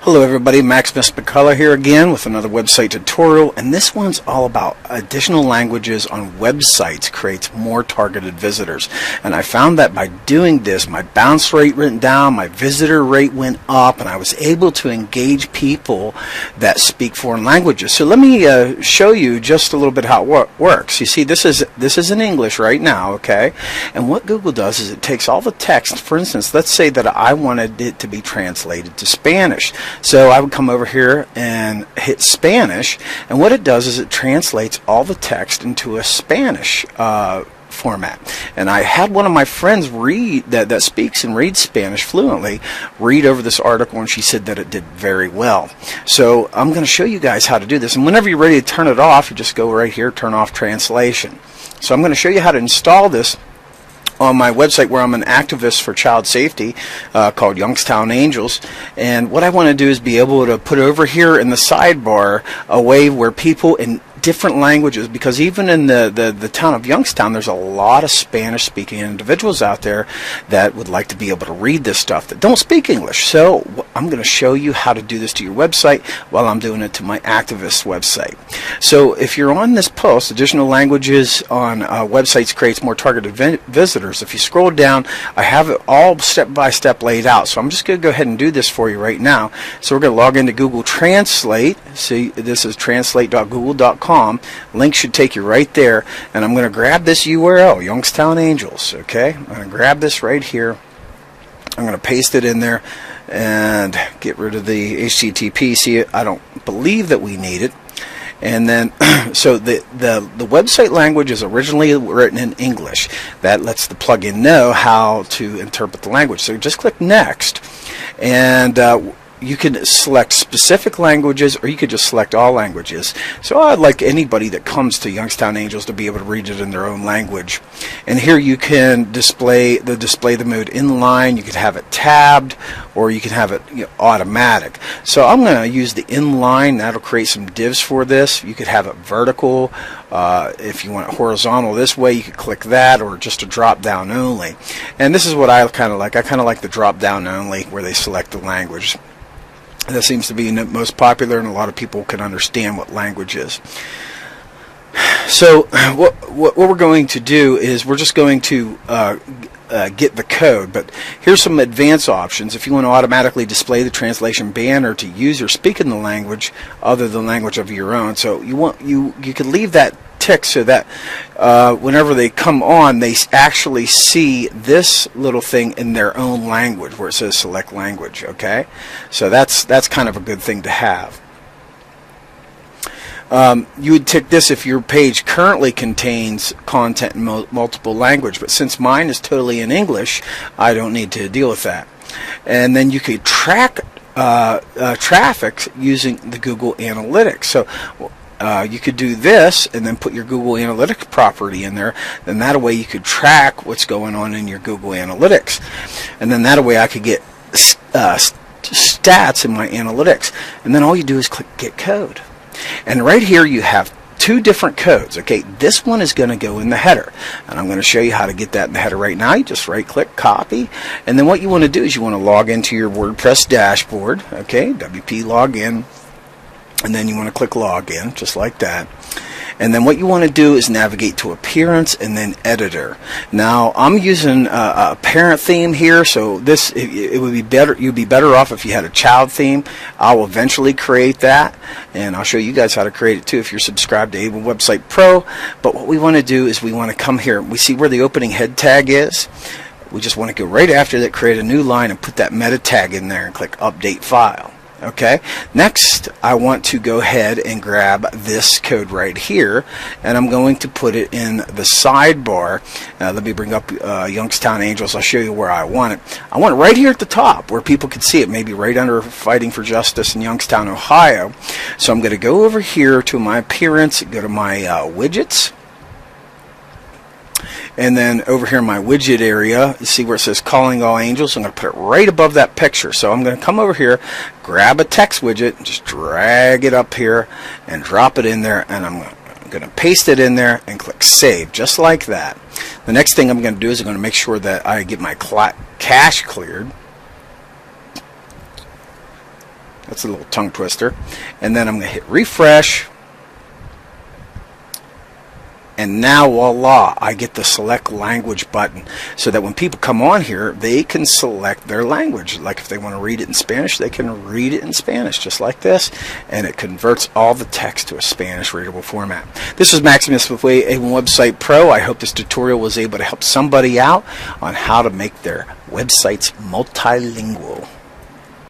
Hello everybody, Maximus McCullough here again with another website tutorial, and this one's all about additional languages on websites creates more targeted visitors. And I found that by doing this, my bounce rate went down, my visitor rate went up, and I was able to engage people that speak foreign languages. So let me show you just a little bit how it works. You see, this is in English right now, okay? And what Google does is it takes all the text. For instance, let's say that I wanted it to be translated to Spanish. So I would come over here and hit Spanish, and what it does is it translates all the text into a Spanish format. And I had one of my friends read that speaks and reads Spanish fluently read over this article, and she said that it did very well. So I'm going to show you guys how to do this, and whenever you're ready to turn it off, you just go right here, turn off translation. So I'm going to show you how to install this on my website where I'm an activist for child safety called Youngstown Angels. And what I want to do is be able to put over here in the sidebar a way where people in different languages, because even in the town of Youngstown there's a lot of Spanish speaking individuals out there that would like to be able to read this stuff that don't speak English. So I'm going to show you how to do this to your website while I'm doing it to my activist website. So if you're on this post, additional languages on websites creates more targeted visitors, if you scroll down, I have it all step by step laid out. So I'm just going to go ahead and do this for you right now. So we're going to log into Google Translate. See, this is translate.google.com. Link should take you right there, and I'm going to grab this URL, Youngstown Angels. Okay, I'm going to grab this right here. I'm going to paste it in there and get rid of the HTTP. See, I don't believe that we need it. And then, so the website language is originally written in English. That lets the plugin know how to interpret the language. So just click Next, and you can select specific languages, or you could just select all languages. So I'd like anybody that comes to Youngstown Angels to be able to read it in their own language. And here you can display the mode inline. You could have it tabbed, or you can have it automatic. So I'm going to use the inline. That'll create some divs for this. You could have it vertical. If you want it horizontal this way, you could click that, or just a drop down only. And this is what I kind of like. I kind of like the drop down only, where they select the language. That seems to be the most popular, and a lot of people can understand what language is. So what we're going to do is we're just going to get the code, but here's some advanced options. If you want to automatically display the translation banner to use or speak in the language other than the language of your own, so you could leave that tick so that whenever they come on, they actually see this little thing in their own language where it says select language. Okay, so that's kind of a good thing to have. You would tick this if your page currently contains content in multiple language, but since mine is totally in English, I don't need to deal with that. And then you could track traffic using the Google Analytics. So you could do this and then put your Google Analytics property in there. Then that way you could track what's going on in your Google Analytics. And then that way I could get stats in my analytics. And then all you do is click Get Code. And right here you have two different codes. Okay, this one is going to go in the header, and I'm going to show you how to get that in the header right now. You just right click, copy, and then what you want to do is you want to log into your WordPress dashboard. Okay, WP login, and then you want to click login just like that. And then what you want to do is navigate to appearance and then editor. Now I'm using a parent theme here, so this it would be better. You'd be better off if you had a child theme. I'll eventually create that, and I'll show you guys how to create it too if you're subscribed to Able Website Pro. But what we want to do is we want to come here. We see where the opening head tag is. We just want to go right after that, create a new line, and put that meta tag in there and click Update File. Okay, next I want to go ahead and grab this code right here, and I'm going to put it in the sidebar. Let me bring up Youngstown Angels. I'll show you where I want it. I want it right here at the top where people can see it, maybe right under Fighting for Justice in Youngstown, Ohio. So I'm going to go over here to my appearance, go to my widgets. And then over here in my widget area, you see where it says Calling All Angels. I'm going to put it right above that picture. So I'm going to come over here, grab a text widget, and just drag it up here and drop it in there. And I'm going to paste it in there and click Save, just like that. The next thing I'm going to do is I'm going to make sure that I get my cache cleared. That's a little tongue twister. And then I'm going to hit refresh. And now, voila, I get the select language button so that when people come on here, they can select their language. Like if they want to read it in Spanish, they can read it in Spanish, just like this. And it converts all the text to a Spanish readable format. This is Maximus with A1 Website Pro. I hope this tutorial was able to help somebody out on how to make their websites multilingual.